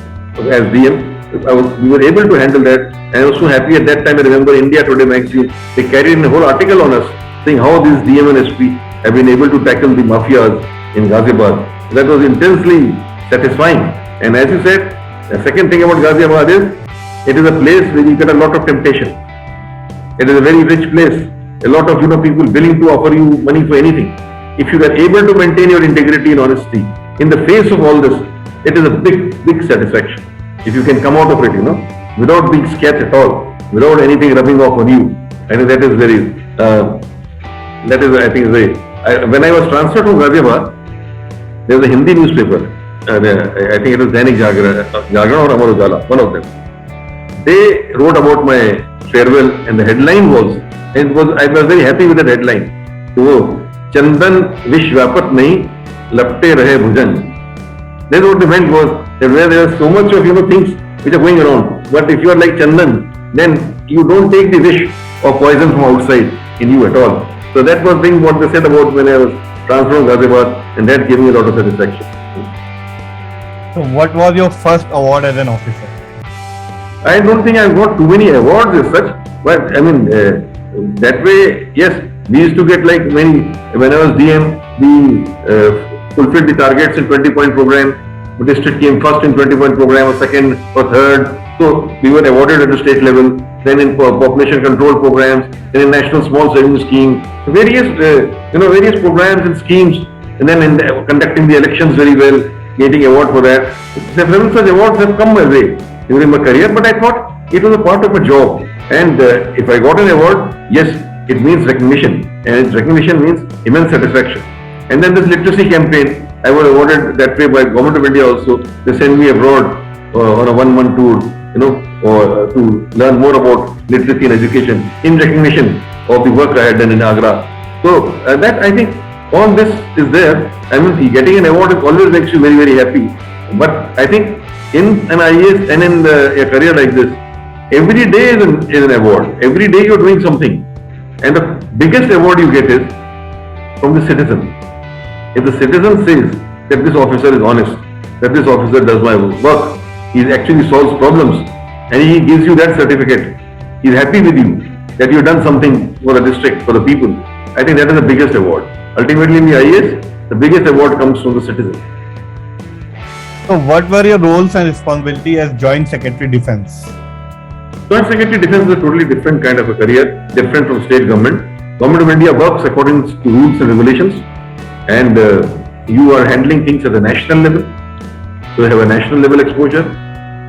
as DM. We were able to handle that. And I was so happy at that time. I remember India Today magazine, they carried a whole article on us saying how these DM and SP have been able to tackle the mafias in Ghaziabad. That was intensely satisfying. And as you said, the second thing about Ghaziabad is it is a place where you get a lot of temptation. It is a very rich place. A lot of people willing to offer you money for anything. If you are able to maintain your integrity and honesty in the face of all this, it is a big satisfaction. If you can come out of it, without being scared at all, without anything rubbing off on you. I think that is very. When I was transferred to Ghaziabad, there was a Hindi newspaper. I think it was Dainik Jagran or Amar Ujala, one of them. They wrote about my farewell, and the headline was. I was very happy with that headline. So, Chandan Vish Vyapat nahi, lapte rahe bhujan. That's what the meant was that where there is so much of things which are going around. But if you are like Chandan, then you don't take the wish of poison from outside in you at all. So that was thing what they said about when I was transferred to Ghaziabad, and that gave me a lot of satisfaction. So what was your first award as an officer? I don't think I've got too many awards as such, but I mean, that way, yes, we used to get like when I was DM, we fulfilled the targets in 20-point program. The district came first in 20-point program, or second or third. So we were awarded at the state level. Then in population control programs, then in national small savings scheme, various programs and schemes, and then in conducting the elections very well, getting award for that. Several such awards have come my way during my career, but I thought it was a part of a job. And if I got an award, yes, it means recognition, and recognition means immense satisfaction. And then this literacy campaign, I was awarded that way by Government of India also. They sent me abroad on a 1-month tour, to learn more about literacy and education in recognition of the work I had done in Agra. So that I think all this is there. I mean, getting an award always makes you very happy. But I think in an IAS and in a career like this, every day is an award. Every day you're doing something. And the biggest award you get is from the citizen. If the citizen says that this officer is honest, that this officer does my work, he actually solves problems, and he gives you that certificate, he is happy with you, that you have done something for the district, for the people. I think that is the biggest award. Ultimately in the IAS, the biggest award comes from the citizen. So what were your roles and responsibility as Joint Secretary Defence? Joint Secretary Defence is a totally different kind of a career, different from state government. Government of India works according to rules and regulations, and you are handling things at the national level. So you have a national level exposure.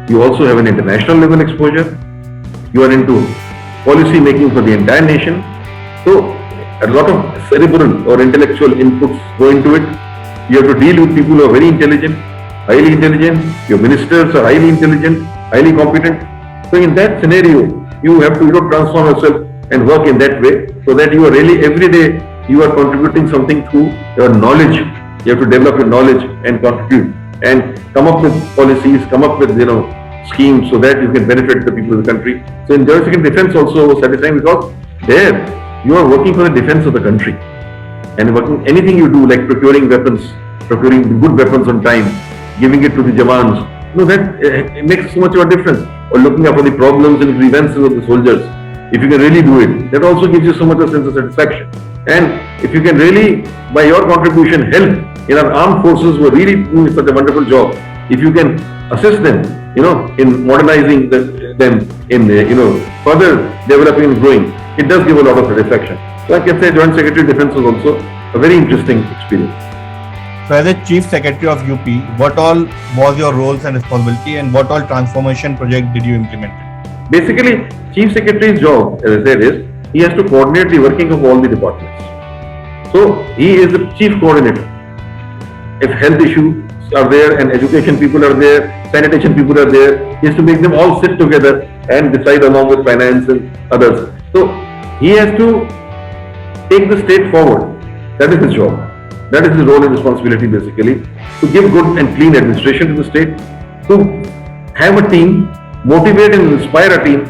You also have an international level exposure. You are into policy making for the entire nation. So a lot of cerebral or intellectual inputs go into it. You have to deal with people who are very intelligent, highly intelligent. Your ministers are highly intelligent, highly competent. So in that scenario, you have to transform yourself and work in that way, so that you are really every day you are contributing something through your knowledge. You have to develop your knowledge and contribute and come up with policies, come up with schemes so that you can benefit the people of the country. So in Joint Secretary Defence also was satisfying, because there you are working for the defence of the country, and working anything you do, like procuring weapons, procuring good weapons on time, giving it to the Jawans, that it makes so much of a difference. Or looking up for the problems and grievances of the soldiers. If you can really do it, that also gives you so much of sense of satisfaction. And if you can really, by your contribution, help in our armed forces who are really doing such a wonderful job, if you can assist them, in modernizing them, in further developing and growing, it does give a lot of satisfaction. So I can say Joint Secretary Defence was also a very interesting experience. So as a Chief Secretary of UP, what all was your roles and responsibility, and what all transformation project did you implement? Basically, Chief Secretary's job, as I said, is he has to coordinate the working of all the departments. So he is the chief coordinator. If health issues are there and education people are there, sanitation people are there, he has to make them all sit together and decide along with finance and others. So he has to take the state forward. That is his job. That is his role and responsibility, basically, to give good and clean administration to the state, to have a team, motivate and inspire a team,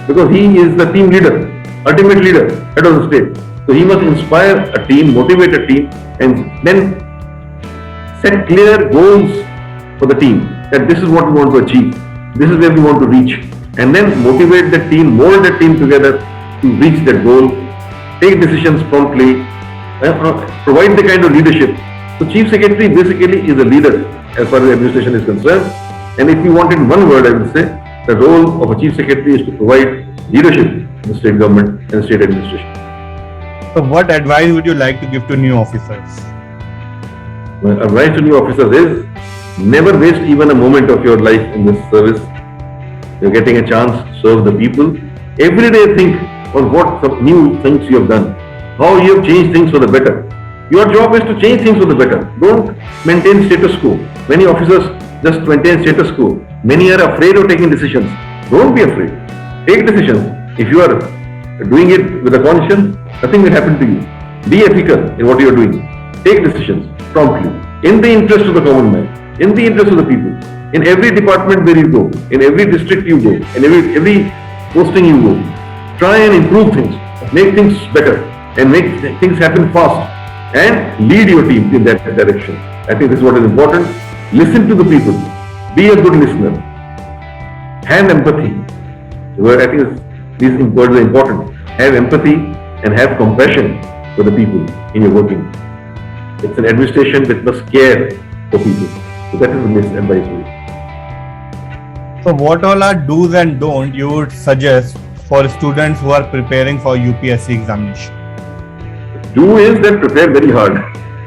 because he is the team leader, ultimate leader, head of the state. So he must inspire a team, motivate a team, and then set clear goals for the team, that this is what we want to achieve, this is where we want to reach. and then motivate the team, mold the team together to reach that goal, take decisions promptly, provide the kind of leadership. So Chief Secretary basically is a leader as far as administration is concerned. And if you want in one word, I would say the role of a Chief Secretary is to provide leadership in the state government and state administration. So what advice would you like to give to new officers? My advice to new officers is never waste even a moment of your life in this service. You're getting a chance to serve the people. Every day think on what some new things you have done, how you have changed things for the better. Your job is to change things for the better. Don't maintain status quo. Many officers just maintain status quo. Many are afraid of taking decisions. Don't be afraid. Take decisions. If you are doing it with a conscience, nothing will happen to you. Be ethical in what you are doing. Take decisions promptly, in the interest of the common man, in the interest of the people. In every department where you go, in every district you go, in every posting you go, try and improve things, make things better, and make things happen fast, and lead your team in that direction. I think this is what is important. Listen to the people. Be a good listener. Have empathy. I think these words are important. Have empathy and have compassion for the people in your working. It's an administration that must care for people. So that is the best advice for you. So what all are do's and don'ts you would suggest for students who are preparing for UPSC examination? Do is that prepare very hard.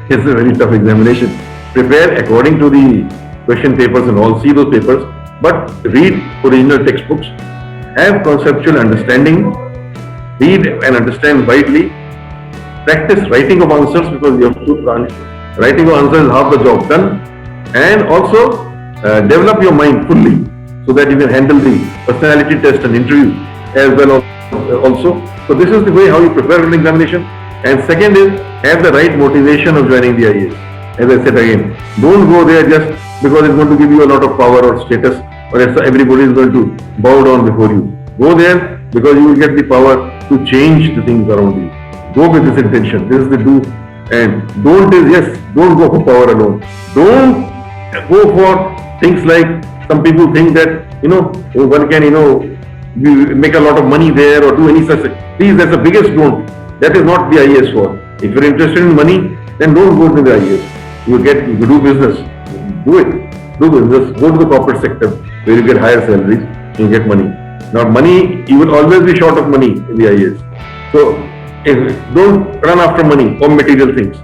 It's a very tough examination. Prepare according to the question papers and all, see those papers, but read original textbooks, have conceptual understanding, read and understand widely, practice writing of answers because you have to writing of answers is half the job done, and also develop your mind fully so that you can handle the personality test and interview as well also. So this is the way how you prepare an examination. And second is have the right motivation of joining the IAS. As I said again, don't go there just because it's going to give you a lot of power or status or everybody is going to bow down before you. Go there because you will get the power to change the things around you. Go with this intention. This is the do, and don't is yes, don't go for power alone. Don't go for things like some people think that, one can, make a lot of money there or do any such thing. Please, that's the biggest don't. That is not the IAS for. If you're interested in money, then don't go to the IAS. You do business. Do it. Do business. Go to the corporate sector where you get higher salaries, you get money. Now money, you will always be short of money in the IAS. So don't run after money or material things.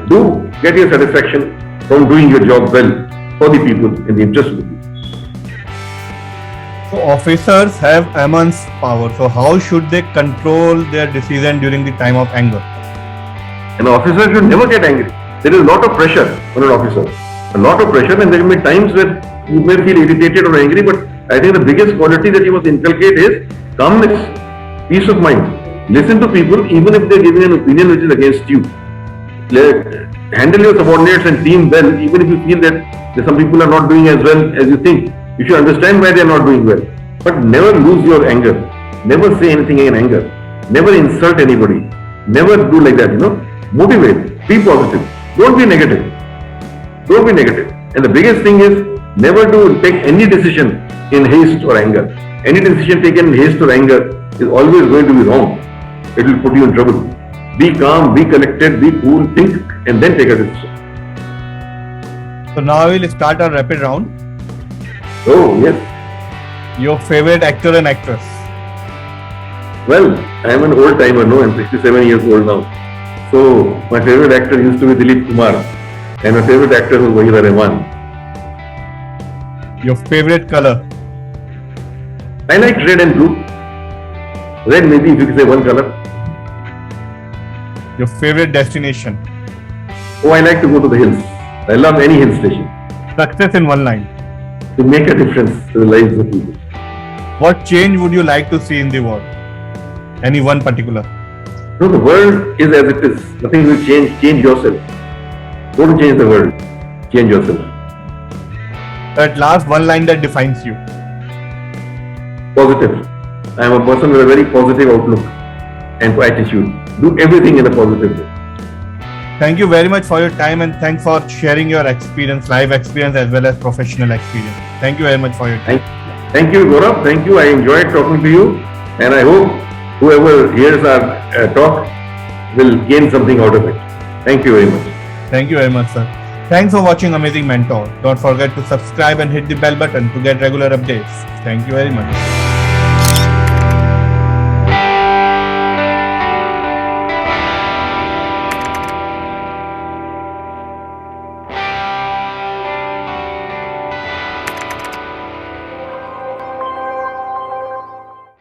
Do get your satisfaction from doing your job well for the people in the interest of the people. So officers have immense power. So how should they control their decision during the time of anger? An officer should never get angry. There is a lot of pressure on an officer. A lot of pressure, and there will be times where you may feel irritated or angry, but I think the biggest quality that you must inculcate is calmness, peace of mind. Listen to people even if they are giving an opinion which is against you. Handle your subordinates and team well, even if you feel that some people are not doing as well as you think. You should understand why they are not doing well. But never lose your anger. Never say anything in anger. Never insult anybody. Never do like that, Motivate. Be positive. Don't be negative. Don't be negative. And the biggest thing is never to take any decision in haste or anger. Any decision taken in haste or anger is always going to be wrong. It will put you in trouble. Be calm, be collected, be cool, think, and then take a decision. So now we'll start our rapid round. Oh, yes. Your favorite actor and actress? Well, I am an old timer, I'm 67 years old now. So, my favorite actor used to be Dilip Kumar, and my favorite actor was Wahida Rahman. Your favorite color? I like red and blue. Red, maybe if you can say one color. Your favorite destination? Oh, I like to go to the hills. I love any hill station. Success in one line? To make a difference to the lives of people. What change would you like to see in the world? Any one particular? No, the world is as it is. Nothing will change. Change yourself. Don't change the world. Change yourself. At last, one line that defines you. Positive. I am a person with a very positive outlook and attitude. Do everything in a positive way. Thank you very much for your time, and thanks for sharing your experience, life experience as well as professional experience. Thank you very much for your time. Thank you, Gaurav. Thank you. I enjoyed talking to you, and I hope whoever hears our talk will gain something out of it. Thank you very much. Thank you very much, sir. Thanks for watching Amazing Mentor. Don't forget to subscribe and hit the bell button to get regular updates. Thank you very much.